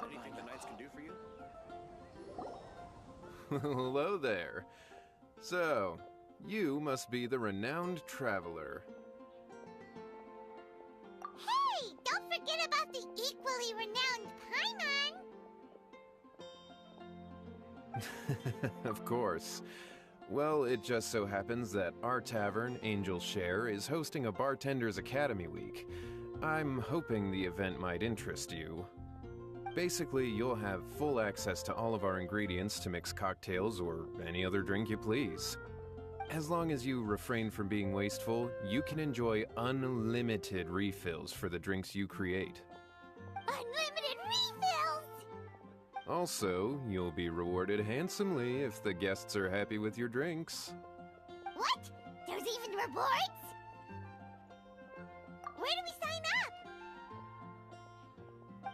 Anything the knights can do for you? Hello there. So, you must be the renowned traveler. Hey, don't forget about the equally renowned Paimon! Of course. Well, it just so happens that our tavern, Angel's Share, is hosting a Bartender's Academy Week. I'm hoping the event might interest you. Basically, you'll have full access to all of our ingredients to mix cocktails or any other drink you please. As long as you refrain from being wasteful, you can enjoy unlimited refills for the drinks you create. Unlimited refills! Also, you'll be rewarded handsomely if the guests are happy with your drinks. What? There's even rewards? Where do we sign up?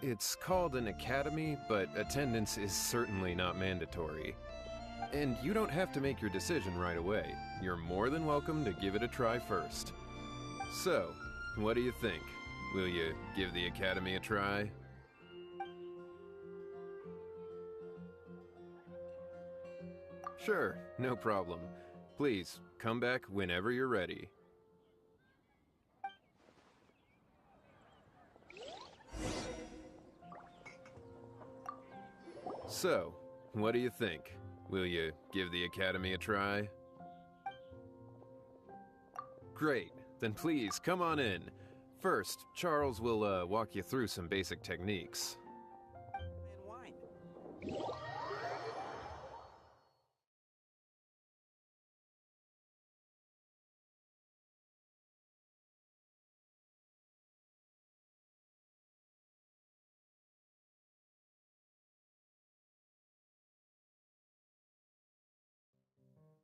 It's called an academy, but attendance is certainly not mandatory. And you don't have to make your decision right away. You're more than welcome to give it a try first. So, what do you think? Will you give the academy a try? Sure, no problem. Please, come back whenever you're ready. So, what do you think? Will you give the academy a try? Great, then please come on in. First, Charles will walk you through some basic techniques. And wine.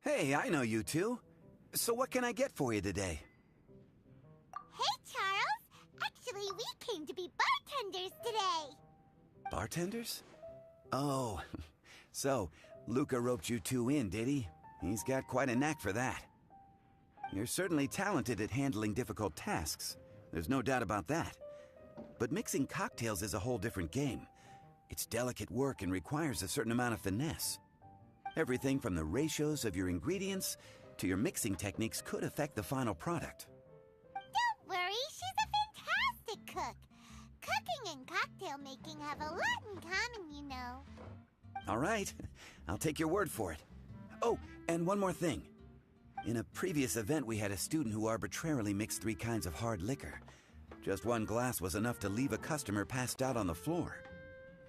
Hey, I know you two. So what can I get for you today? Hey, Charles! Actually, we came to be bartenders today! Bartenders? Oh, so Luca roped you two in, did he? He's got quite a knack for that. You're certainly talented at handling difficult tasks. There's no doubt about that. But mixing cocktails is a whole different game. It's delicate work and requires a certain amount of finesse. Everything from the ratios of your ingredients to your mixing techniques could affect the final product. Don't worry, she's a fantastic cook. Cooking and cocktail making have a lot in common, you know. All right, I'll take your word for it. Oh, and one more thing. In a previous event, we had a student who arbitrarily mixed 3 kinds of hard liquor. Just 1 glass was enough to leave a customer passed out on the floor.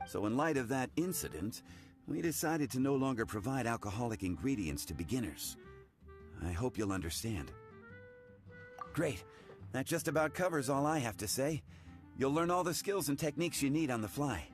So in light of that incident, we decided to no longer provide alcoholic ingredients to beginners. I hope you'll understand. Great. That just about covers all I have to say. You'll learn all the skills and techniques you need on the fly.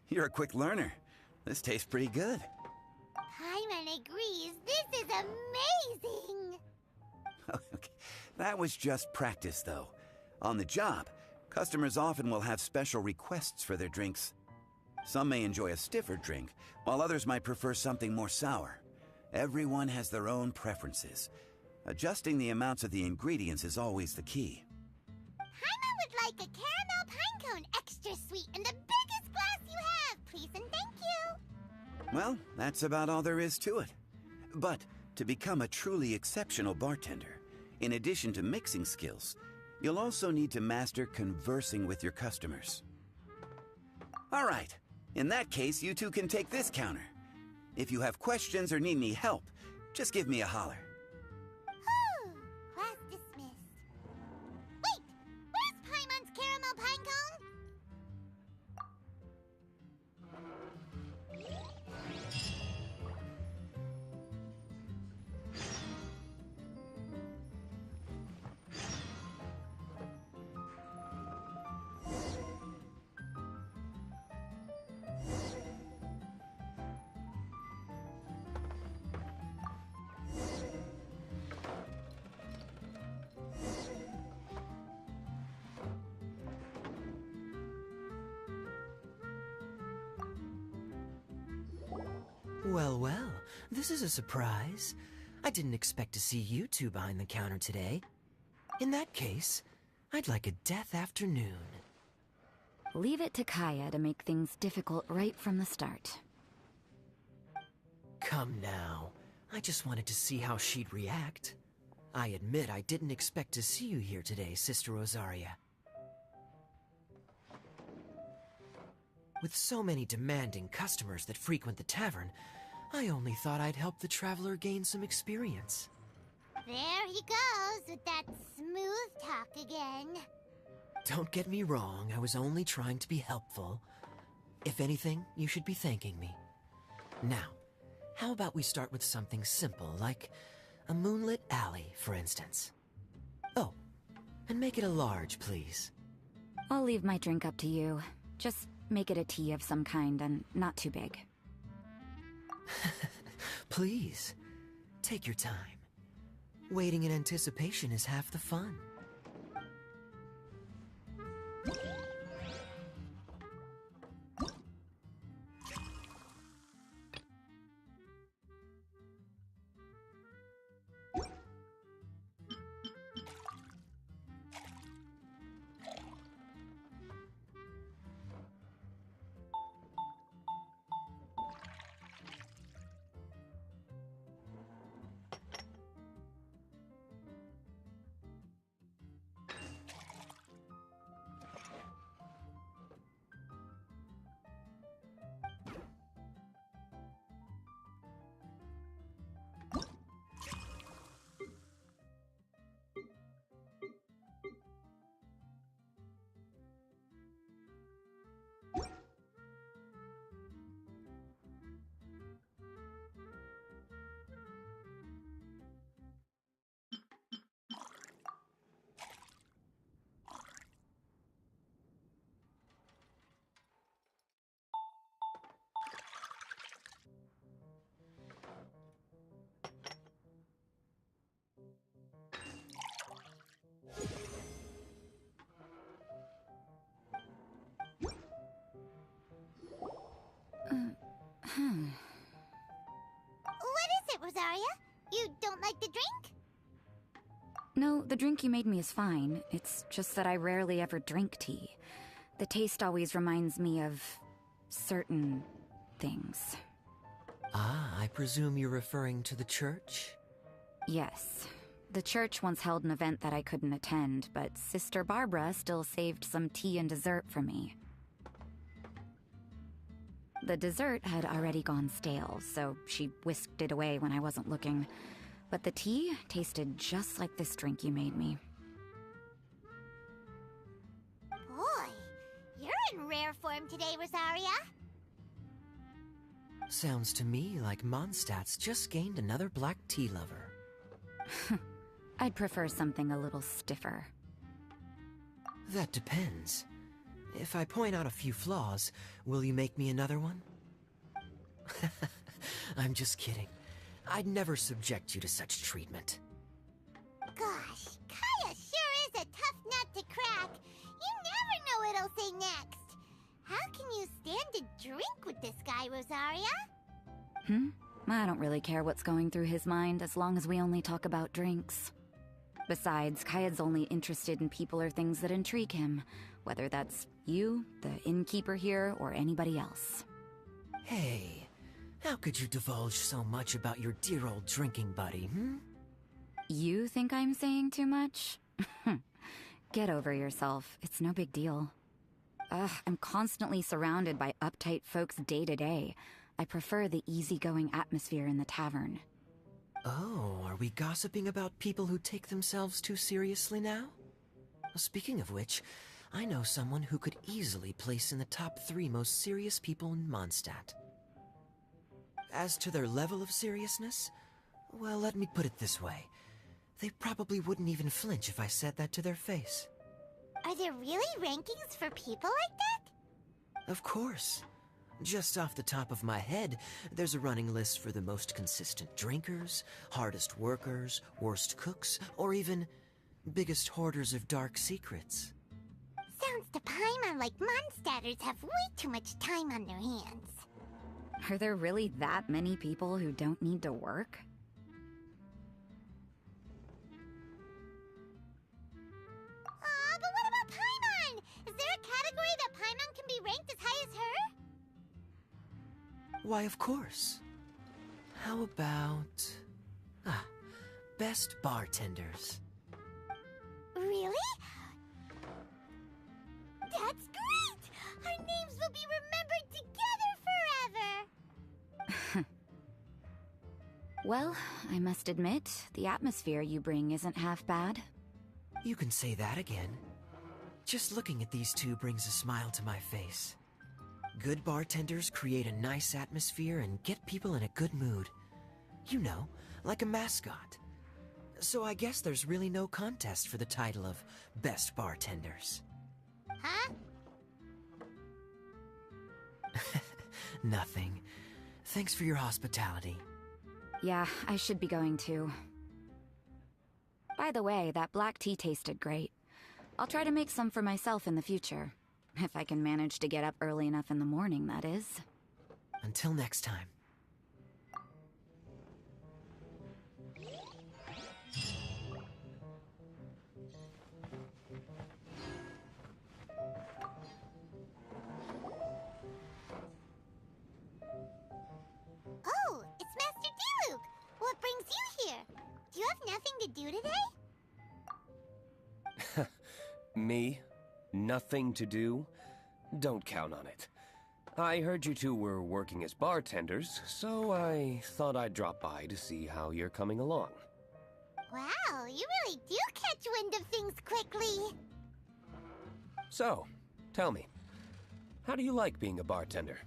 You're a quick learner. This tastes pretty good. Paimon agrees. This is amazing! Okay. That was just practice, though. On the job, customers often will have special requests for their drinks. Some may enjoy a stiffer drink, while others might prefer something more sour. Everyone has their own preferences. Adjusting the amounts of the ingredients is always the key. Paimon would like a caramel pine cone extra sweet and the biggest glass you have, please and thank you. Well, that's about all there is to it. But to become a truly exceptional bartender, in addition to mixing skills, You'll also need to master conversing with your customers. All right. In that case, you two can take this counter. If you have questions or need any help, just give me a holler. Whew, class dismissed. Wait, where's Paimon's caramel pinecone? Well, well, this is a surprise. I didn't expect to see you two behind the counter today. In that case, I'd like a death afternoon. Leave it to Kaya to make things difficult right from the start. Come now. I just wanted to see how she'd react. I admit I didn't expect to see you here today, Sister Rosaria. With so many demanding customers that frequent the tavern, I only thought I'd help the traveler gain some experience. There he goes with that smooth talk again. Don't get me wrong, I was only trying to be helpful. If anything, you should be thanking me. Now, how about we start with something simple, like a moonlit alley, for instance? Oh, and make it a large, please. I'll leave my drink up to you. Just make it a tea of some kind and not too big. Please, take your time. Waiting in anticipation is half the fun. What is it, Rosaria? You don't like the drink? No, the drink you made me is fine. It's just that I rarely ever drink tea. The taste always reminds me of certain things. Ah, I presume you're referring to the church? Yes. The church once held an event that I couldn't attend, but Sister Barbara still saved some tea and dessert for me. The dessert had already gone stale, so she whisked it away when I wasn't looking. But the tea tasted just like this drink you made me. Boy, you're in rare form today, Rosaria. Sounds to me like Mondstadt's just gained another black tea lover. I'd prefer something a little stiffer. That depends. If I point out a few flaws, will you make me another one? I'm just kidding. I'd never subject you to such treatment. Gosh, Kaya sure is a tough nut to crack. You never know what he'll say next. How can you stand to drink with this guy, Rosaria? I don't really care what's going through his mind as long as we only talk about drinks. Besides, Kaya's only interested in people or things that intrigue him, whether that's you, the innkeeper here, or anybody else. Hey, how could you divulge so much about your dear old drinking buddy, You think I'm saying too much? Get over yourself. It's no big deal. Ugh, I'm constantly surrounded by uptight folks day to day. I prefer the easygoing atmosphere in the tavern. Oh, are we gossiping about people who take themselves too seriously now? Speaking of which, I know someone who could easily place in the top 3 most serious people in Mondstadt. As to their level of seriousness, well, let me put it this way. They probably wouldn't even flinch if I said that to their face. Are there really rankings for people like that? Of course. Just off the top of my head, there's a running list for the most consistent drinkers, hardest workers, worst cooks, or even biggest hoarders of dark secrets. Sounds to Paimon like Mondstadters have way too much time on their hands. Are there really that many people who don't need to work? Aw, but what about Paimon? Is there a category that Paimon can be ranked as high as her? Why, of course. How about... best bartenders. Really? That's great! Our names will be remembered together forever! Well, I must admit, the atmosphere you bring isn't half bad. You can say that again. Just looking at these two brings a smile to my face. Good bartenders create a nice atmosphere and get people in a good mood. You know, like a mascot. So I guess there's really no contest for the title of Best Bartenders. Huh? Nothing. Thanks for your hospitality. Yeah, I should be going too. By the way, that black tea tasted great. I'll try to make some for myself in the future. If I can manage to get up early enough in the morning, that is. Until next time. Oh, it's Master D-Luke! What brings you here? Do you have nothing to do today? Me? Nothing to do? Don't count on it. I heard you two were working as bartenders, so I thought I'd drop by to see how you're coming along. Wow, you really do catch wind of things quickly. So, tell me, how do you like being a bartender?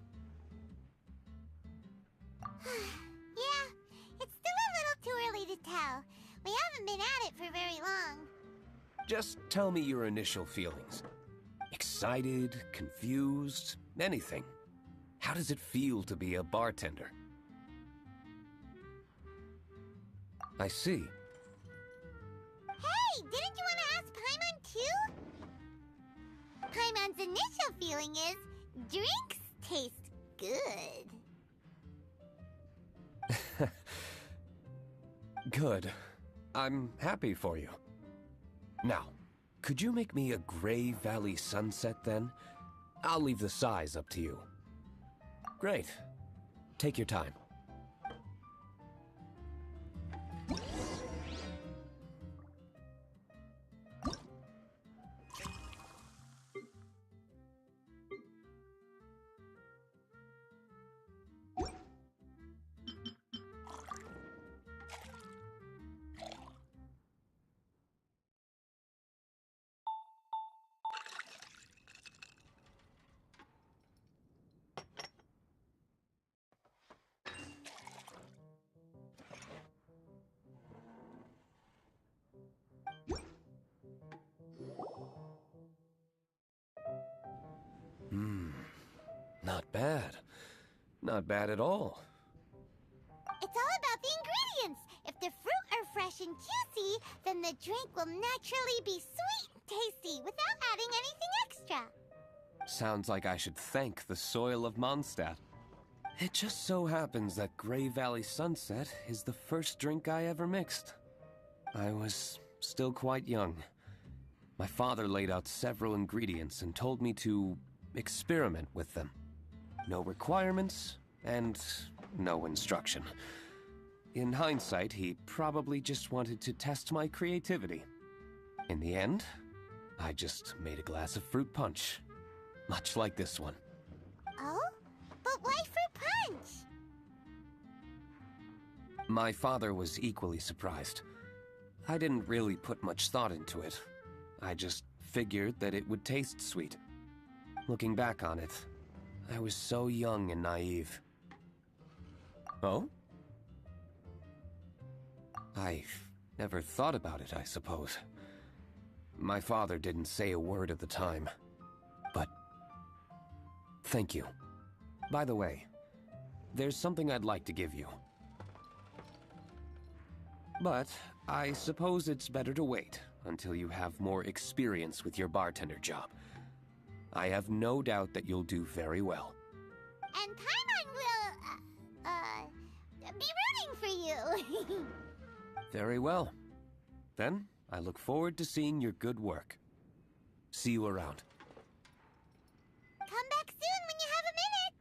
Yeah, it's still a little too early to tell. We haven't been at it for very long. Just tell me your initial feelings. Excited, confused, anything. How does it feel to be a bartender? I see. Hey, didn't you want to ask Paimon too? Paimon's initial feeling is, drinks taste good. Good. I'm happy for you. Now, could you make me a Gray Valley sunset then? I'll leave the size up to you. Great. Take your time. Not bad. Not bad at all. It's all about the ingredients. If the fruit are fresh and juicy, then the drink will naturally be sweet and tasty without adding anything extra. Sounds like I should thank the soil of Mondstadt. It just so happens that Gray Valley Sunset is the first drink I ever mixed. I was still quite young. My father laid out several ingredients and told me to experiment with them. No requirements, and no instruction. In hindsight, he probably just wanted to test my creativity. In the end, I just made a glass of fruit punch. Much like this one. Oh? But why fruit punch? My father was equally surprised. I didn't really put much thought into it. I just figured that it would taste sweet. Looking back on it, I was so young and naive. Oh? I never thought about it, I suppose. My father didn't say a word at the time. But thank you. By the way, there's something I'd like to give you. But I suppose it's better to wait until you have more experience with your bartender job. I have no doubt that you'll do very well. And Paimon will, be rooting for you. Very well. Then, I look forward to seeing your good work. See you around. Come back soon when you have a minute.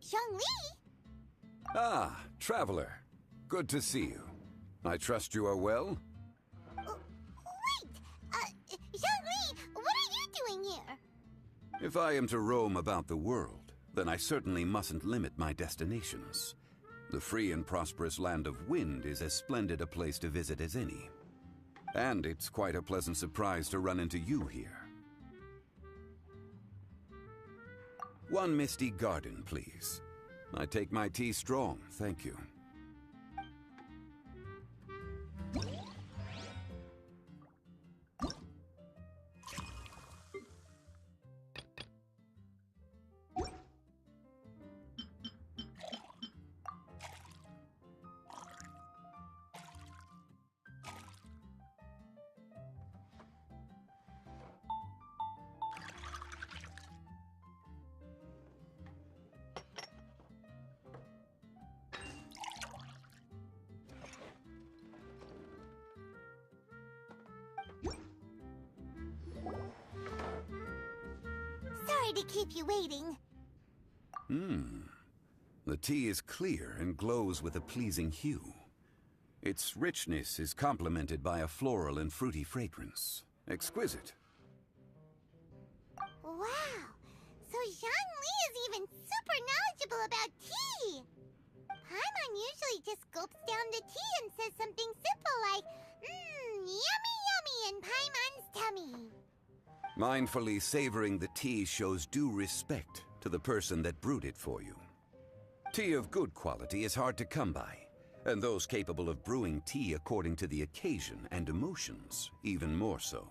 Zhongli? Ah, traveler. Good to see you. I trust you are well? Wait! Zhongli, what are you doing here? If I am to roam about the world, then I certainly mustn't limit my destinations. The free and prosperous land of Wind is as splendid a place to visit as any. And it's quite a pleasant surprise to run into you here. One misty garden, please. I take my tea strong, thank you. Sorry to keep you waiting. The tea is clear and glows with a pleasing hue. Its richness is complemented by a floral and fruity fragrance. Exquisite. Wow! So Zhongli is even super knowledgeable about tea! Paimon usually just gulps down the tea and says something simple like, yummy yummy in Paimon's tummy. Mindfully savoring the tea shows due respect to the person that brewed it for you. Tea of good quality is hard to come by, and those capable of brewing tea according to the occasion and emotions, even more so.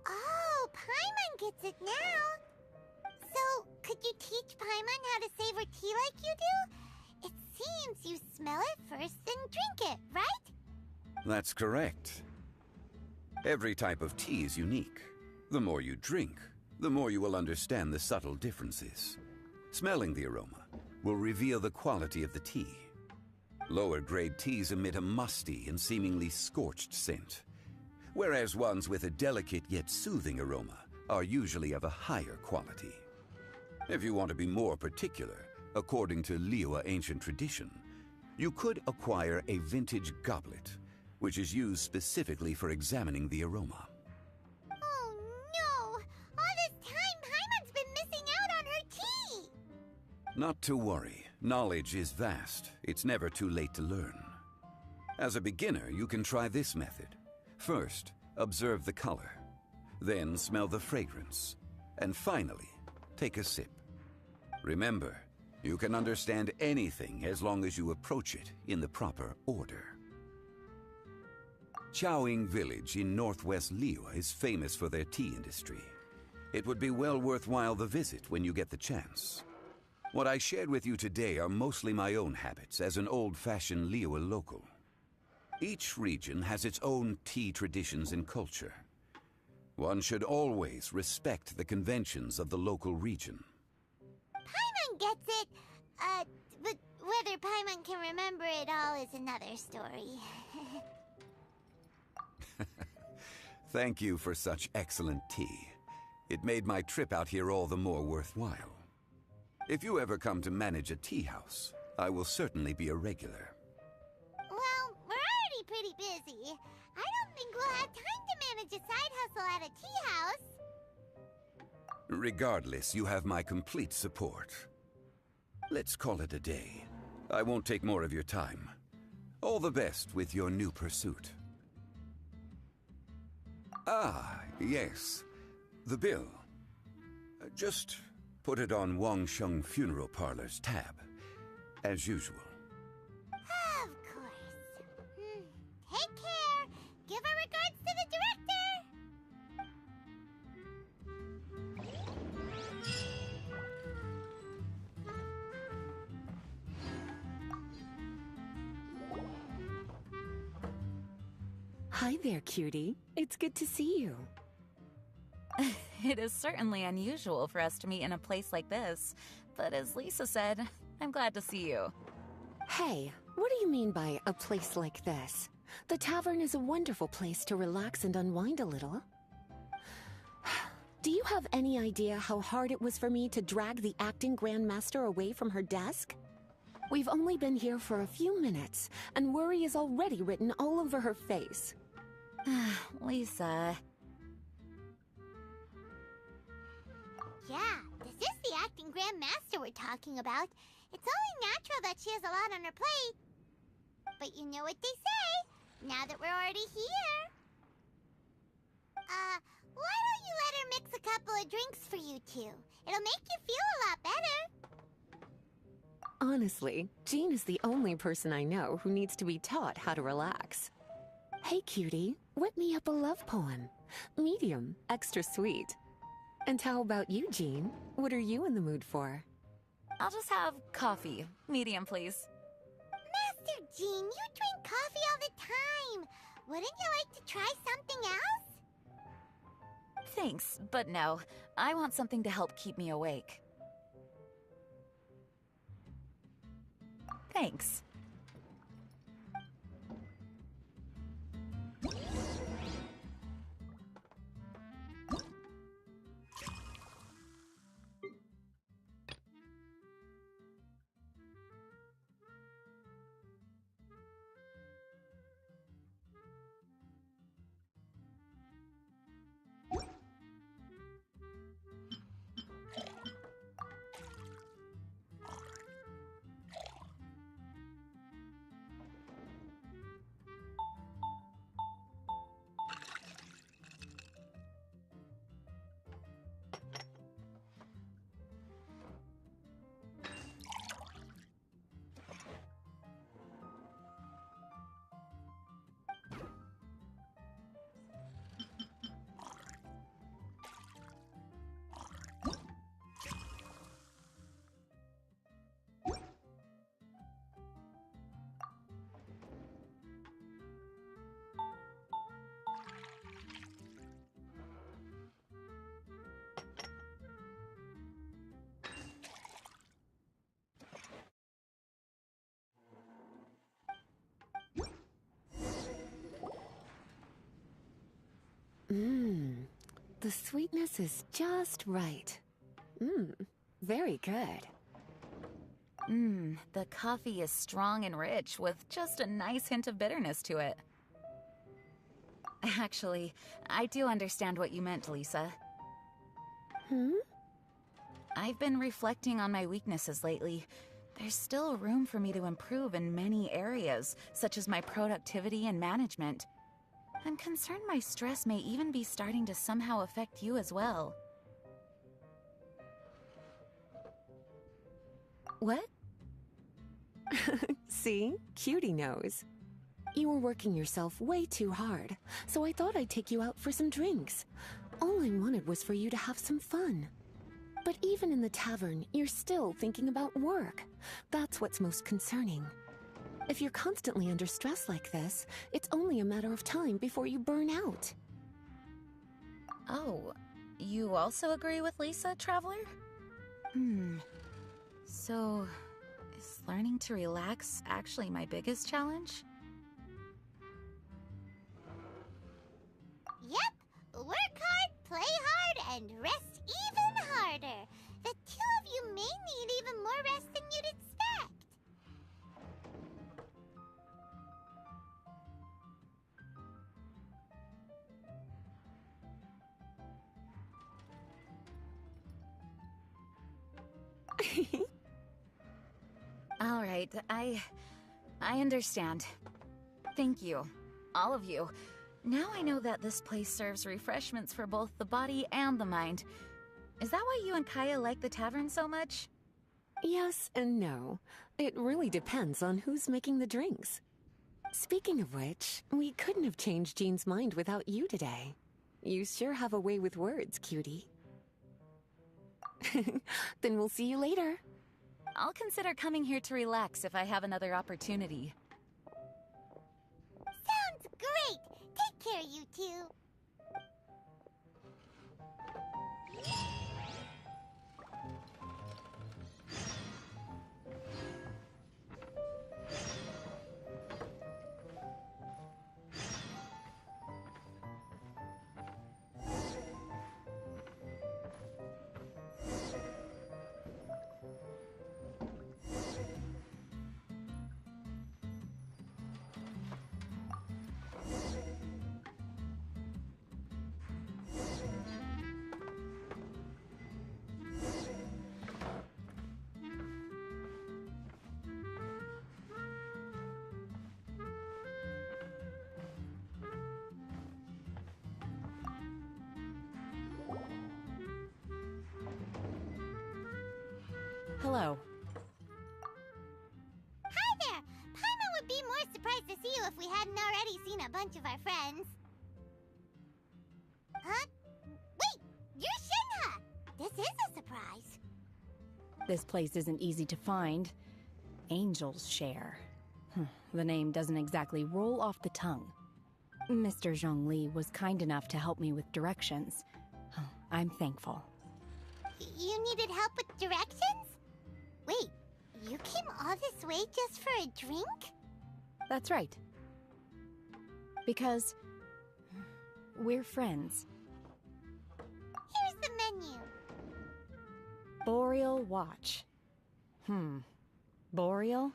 Oh, Paimon gets it now. So, could you teach Paimon how to savor tea like you do? It seems you smell it first, then drink it, right? That's correct. Every type of tea is unique. The more you drink, the more you will understand the subtle differences. Smelling the aroma will reveal the quality of the tea. Lower grade teas emit a musty and seemingly scorched scent, whereas ones with a delicate yet soothing aroma are usually of a higher quality. If you want to be more particular, according to Liyue ancient tradition, you could acquire a vintage goblet, which is used specifically for examining the aroma. Oh no! All this time Paimon's been missing out on her tea! Not to worry. Knowledge is vast. It's never too late to learn. As a beginner, you can try this method. First, observe the color. Then smell the fragrance. And finally, take a sip. Remember, you can understand anything as long as you approach it in the proper order. Chaoying Village in northwest Liyue is famous for their tea industry. It would be well worthwhile the visit when you get the chance. What I shared with you today are mostly my own habits as an old-fashioned Liyue local. Each region has its own tea traditions and culture. One should always respect the conventions of the local region. Paimon gets it, but whether Paimon can remember it all is another story. Thank you for such excellent tea. It made my trip out here all the more worthwhile. If you ever come to manage a tea house, I will certainly be a regular. Well, we're already pretty busy. I don't think we'll have time to manage a side hustle at a tea house. Regardless, you have my complete support. Let's call it a day. I won't take more of your time. All the best with your new pursuit. Ah, yes. The bill. Just put it on Wangsheng Funeral Parlor's tab. As usual. Of course. Take care. Give our regards to the director. Hi there, cutie. It's good to see you. It is certainly unusual for us to meet in a place like this, but as Lisa said, I'm glad to see you. Hey, what do you mean by a place like this? The tavern is a wonderful place to relax and unwind a little. Do you have any idea how hard it was for me to drag the acting grandmaster away from her desk? We've only been here for a few minutes, and worry is already written all over her face. Lisa. Yeah, this is the acting grandmaster we're talking about. It's only natural that she has a lot on her plate. But you know what they say, now that we're already here. Why don't you let her mix a couple of drinks for you two? It'll make you feel a lot better. Honestly, Jean is the only person I know who needs to be taught how to relax. Hey, cutie, whip me up a love poem. Medium, extra sweet. And how about you, Jean? What are you in the mood for? I'll just have coffee. Medium, please. Master Jean, you drink coffee all the time. Wouldn't you like to try something else? Thanks, but no. I want something to help keep me awake. Thanks. The sweetness is just right. Very good. The coffee is strong and rich with just a nice hint of bitterness to it. Actually, I do understand what you meant, Lisa. I've been reflecting on my weaknesses lately. There's still room for me to improve in many areas, such as my productivity and management. I'm concerned my stress may even be starting to somehow affect you as well. What? See? Cutie knows. You were working yourself way too hard, so I thought I'd take you out for some drinks. All I wanted was for you to have some fun. But even in the tavern, you're still thinking about work. That's what's most concerning. If you're constantly under stress like this, it's only a matter of time before you burn out. Oh, you also agree with Lisa, Traveler? So, is learning to relax actually my biggest challenge? Yep! Work hard, play hard, and rest even harder. The two of you may need even more rest than you'd expect. All right, I understand. Thank you, all of you. Now I know that this place serves refreshments for both the body and the mind. Is that why you and Kaya like the tavern so much? Yes and no. It really depends on who's making the drinks. Speaking of which, we couldn't have changed Jean's mind without you today. You sure have a way with words, cutie. Then we'll see you later. I'll consider coming here to relax if I have another opportunity. Sounds great! Take care, you two. Hello. Hi there! Paimon would be more surprised to see you if we hadn't already seen a bunch of our friends. Huh? Wait! You're Shinha! This is a surprise. This place isn't easy to find. Angel's Share. The name doesn't exactly roll off the tongue. Mr. Zhongli was kind enough to help me with directions. I'm thankful. You needed help with directions? Wait, you came all this way just for a drink? That's right. Because we're friends. Here's the menu. Boreal Watch. Boreal?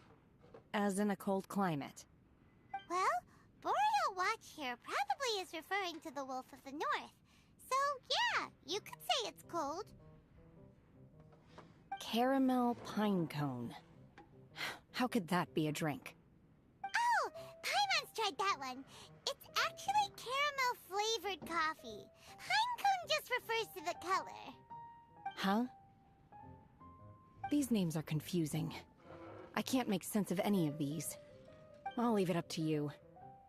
As in a cold climate. Well, Boreal Watch here probably is referring to the Wolf of the North. So, yeah, you could say it's cold. Caramel pine cone. How could that be a drink? Oh, Paimon's tried that one. It's actually caramel-flavored coffee. Pine cone just refers to the color. Huh? These names are confusing. I can't make sense of any of these. I'll leave it up to you.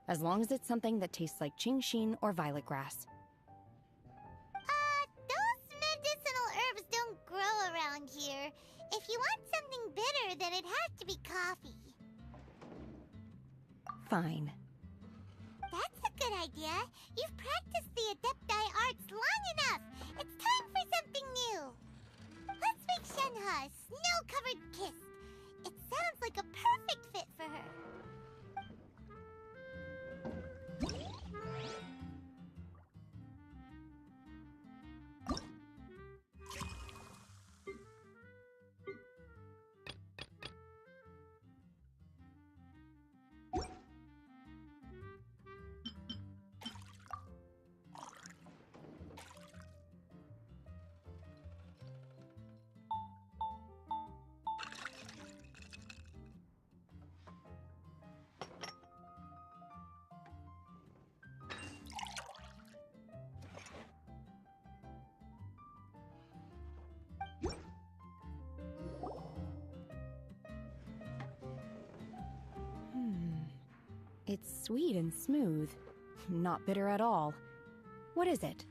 As long as it's something that tastes like Qingxin or violet grass. Those medicinal herbs don't grow around here. If you want something bitter, then it'd have to be coffee. Fine. That's a good idea. You've practiced the Adepti arts long enough. It's time for something new. Let's make Shenhe a snow-covered kiss. It sounds like a perfect fit for her. It's sweet and smooth. Not bitter at all. What is it?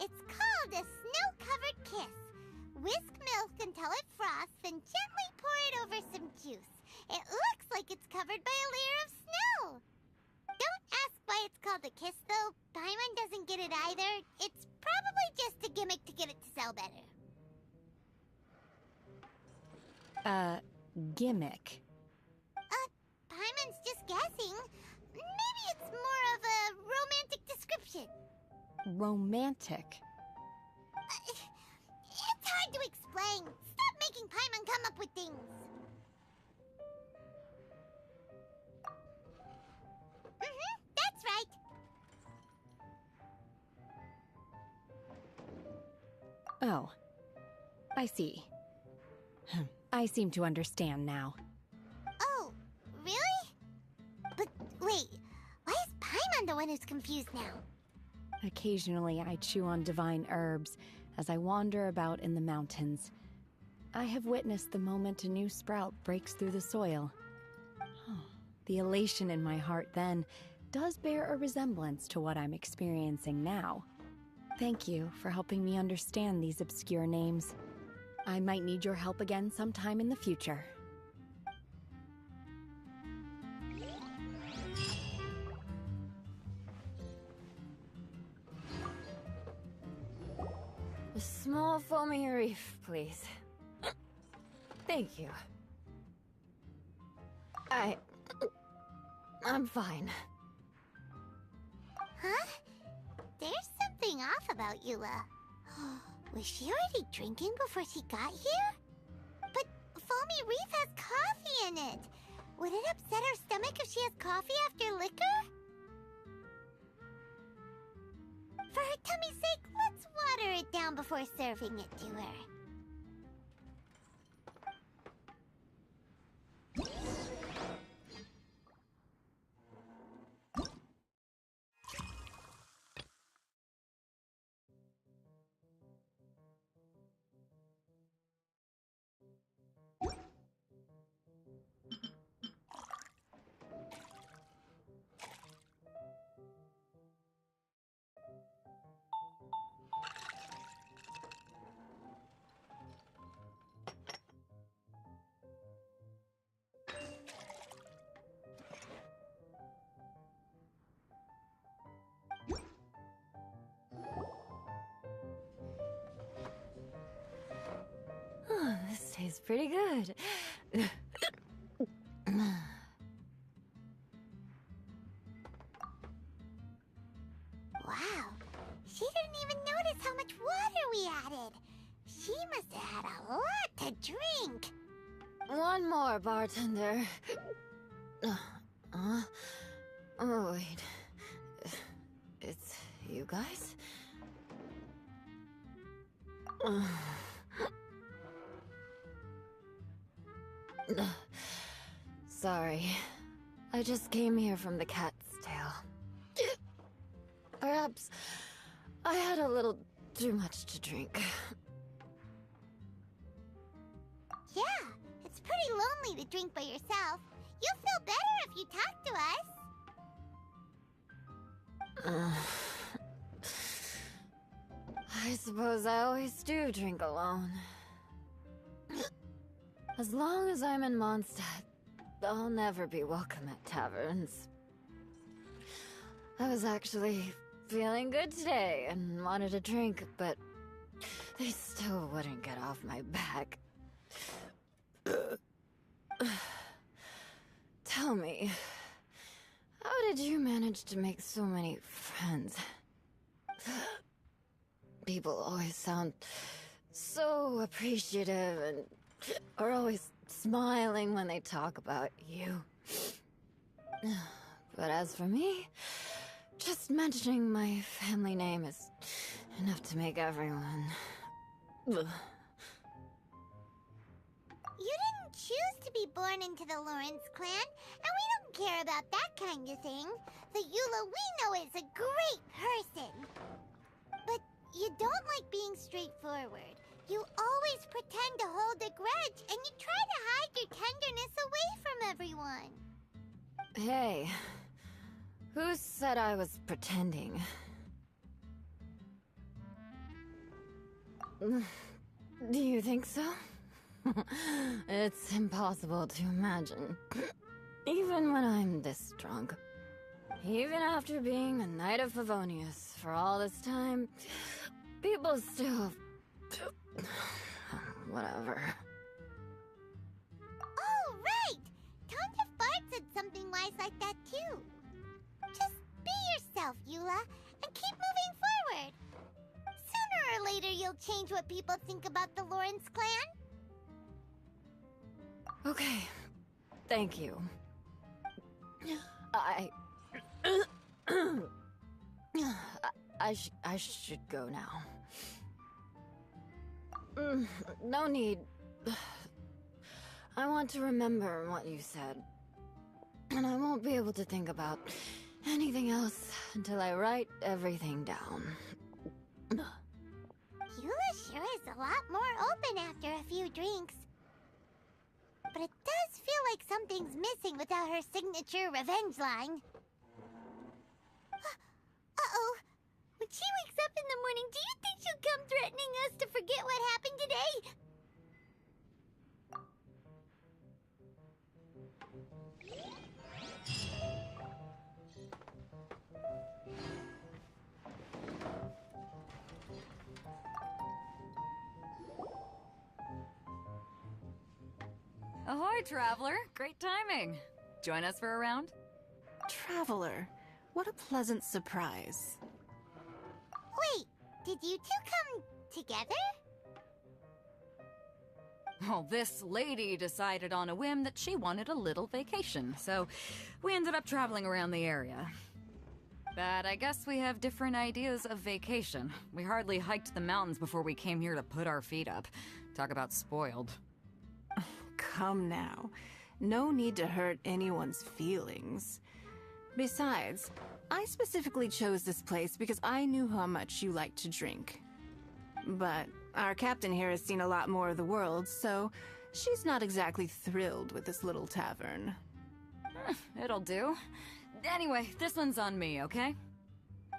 It's called a snow-covered kiss. Whisk milk until it froths, then gently pour it over some juice. It looks like it's covered by a layer of snow. Don't ask why it's called a kiss, though. Paimon doesn't get it either. It's probably just a gimmick to get it to sell better. Gimmick. Paimon's just guessing. Maybe it's more of a romantic description. Romantic. It's hard to explain. Stop making Paimon come up with things. That's right. Oh. I see. I seem to understand now. Oh, really? But wait, why is Paimon the one who's confused now? Occasionally I chew on divine herbs as I wander about in the mountains. I have witnessed the moment a new sprout breaks through the soil. The elation in my heart then does bear a resemblance to what I'm experiencing now. Thank you for helping me understand these obscure names. I might need your help again sometime in the future. A small foamy reef, please. Thank you. I'm fine. Huh? There's something off about Eula. Was she already drinking before she got here? But foamy reef has coffee in it. Would it upset her stomach if she has coffee after liquor? For her tummy's sake, let's water it down before serving it to her. This tastes pretty good. Wow, she didn't even notice how much water we added. She must have had a lot to drink. One more, bartender. Oh, wait. It's you guys? Sorry. I just came here from the Cat's Tail. Perhaps I had a little too much to drink. Yeah, it's pretty lonely to drink by yourself. You'll feel better if you talk to us. I suppose I always do drink alone. As long as I'm in Mondstadt, I'll never be welcome at taverns. I was actually feeling good today and wanted a drink, but they still wouldn't get off my back. Tell me, how did you manage to make so many friends? People always sound so appreciative and are always smiling when they talk about you. But as for me, just mentioning my family name is enough to make everyone... You didn't choose to be born into the Lawrence clan, and we don't care about that kind of thing. The Eula we know is a great person. But you don't like being straightforward. You always pretend to hold a grudge, and you try to hide your tenderness away from everyone. Hey, who said I was pretending? Do you think so? It's impossible to imagine. Even when I'm this drunk. Even after being a Knight of Favonius for all this time, people still... Whatever. Oh, right! Tanya Fart said something wise like that, too. Just be yourself, Eula, and keep moving forward. Sooner or later, you'll change what people think about the Lawrence clan. Okay. Thank you. I should go now. No need. I want to remember what you said. And I won't be able to think about anything else until I write everything down. Eula sure is a lot more open after a few drinks. But it does feel like something's missing without her signature revenge line. Uh-oh. When she wakes up in the morning, do you think she'll come threatening us to forget what happened today? Ahoy, Traveler! Great timing. Join us for a round? Traveler, what a pleasant surprise. Wait, did you two come together? Well, this lady decided on a whim that she wanted a little vacation, so we ended up traveling around the area. But I guess we have different ideas of vacation. We hardly hiked the mountains before we came here to put our feet up. Talk about spoiled. Come now. No need to hurt anyone's feelings. Besides, I specifically chose this place because I knew how much you like to drink. But our captain here has seen a lot more of the world, so she's not exactly thrilled with this little tavern. It'll do. Anyway, this one's on me, okay?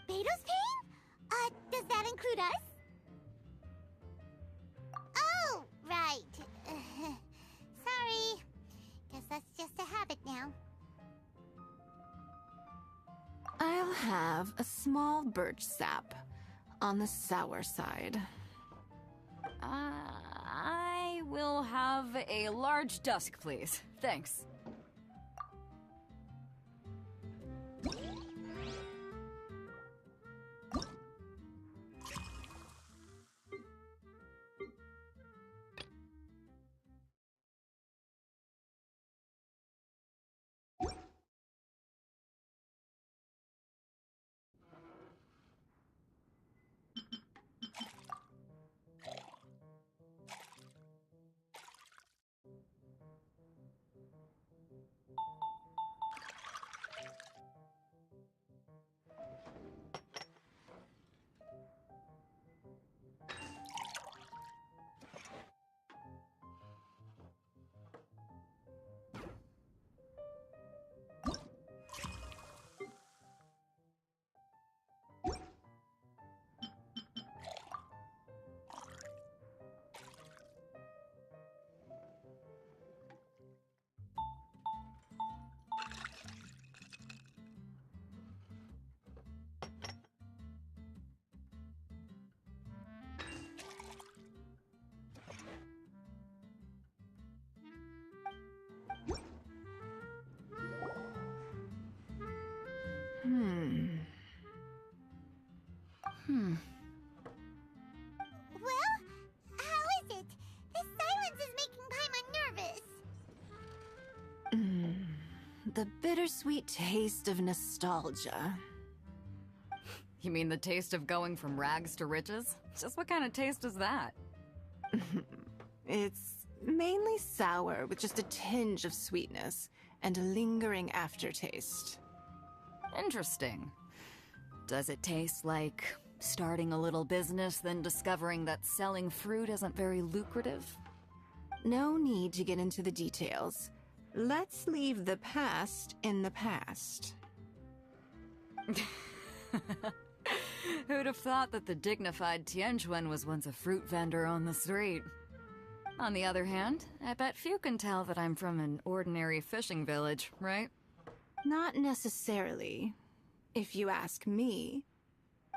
Beto's paying? Does that include us? Oh, right. Sorry. Guess that's just a habit now. I'll have a small birch sap on the sour side. I will have a large dusk, please. Thanks. Well, how is it? This silence is making Paimon nervous. The bittersweet taste of nostalgia. You mean the taste of going from rags to riches? Just what kind of taste is that? It's mainly sour with just a tinge of sweetness and a lingering aftertaste. Interesting. Does it taste like starting a little business, then discovering that selling fruit isn't very lucrative? No need to get into the details. Let's leave the past in the past. Who'd have thought that the dignified Tianquan was once a fruit vendor on the street? On the other hand, I bet few can tell that I'm from an ordinary fishing village, right? Not necessarily. If you ask me,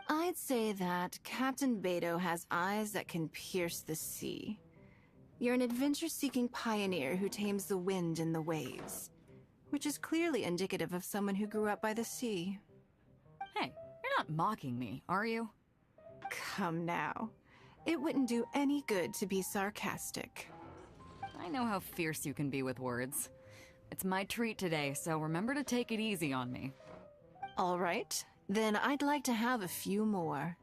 I'd say that Captain Beidou has eyes that can pierce the sea. You're an adventure-seeking pioneer who tames the wind and the waves, which is clearly indicative of someone who grew up by the sea. Hey, you're not mocking me, are you? Come now. It wouldn't do any good to be sarcastic. I know how fierce you can be with words. It's my treat today, so remember to take it easy on me. All right, then I'd like to have a few more.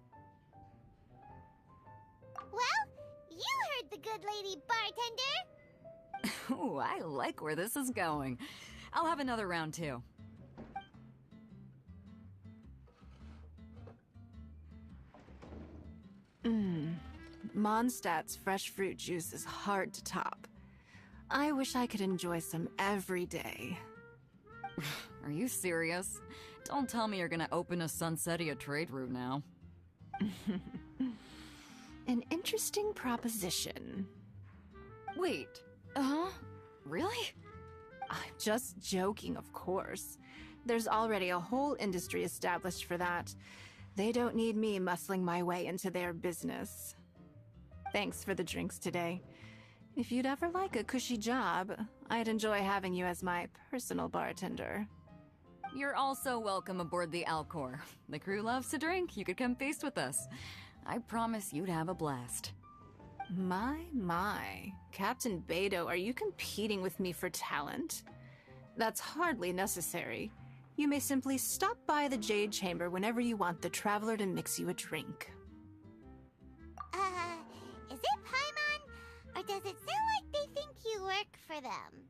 Well, you heard the good lady, bartender. Ooh, I like where this is going. I'll have another round too. Mondstadt's fresh fruit juice is hard to top. I wish I could enjoy some every day. Are you serious? Don't tell me you're gonna open a Sunsetia trade route now. An interesting proposition. Wait, really? I'm just joking, of course. There's already a whole industry established for that. They don't need me muscling my way into their business. Thanks for the drinks today. If you'd ever like a cushy job, I'd enjoy having you as my personal bartender. You're also welcome aboard the Alcor. The crew loves to drink. You could come feast with us. I promise you'd have a blast. My. Captain Beidou, are you competing with me for talent? That's hardly necessary. You may simply stop by the Jade Chamber whenever you want the Traveler to mix you a drink. Is it Paimon? Or does it sound like they think you work for them?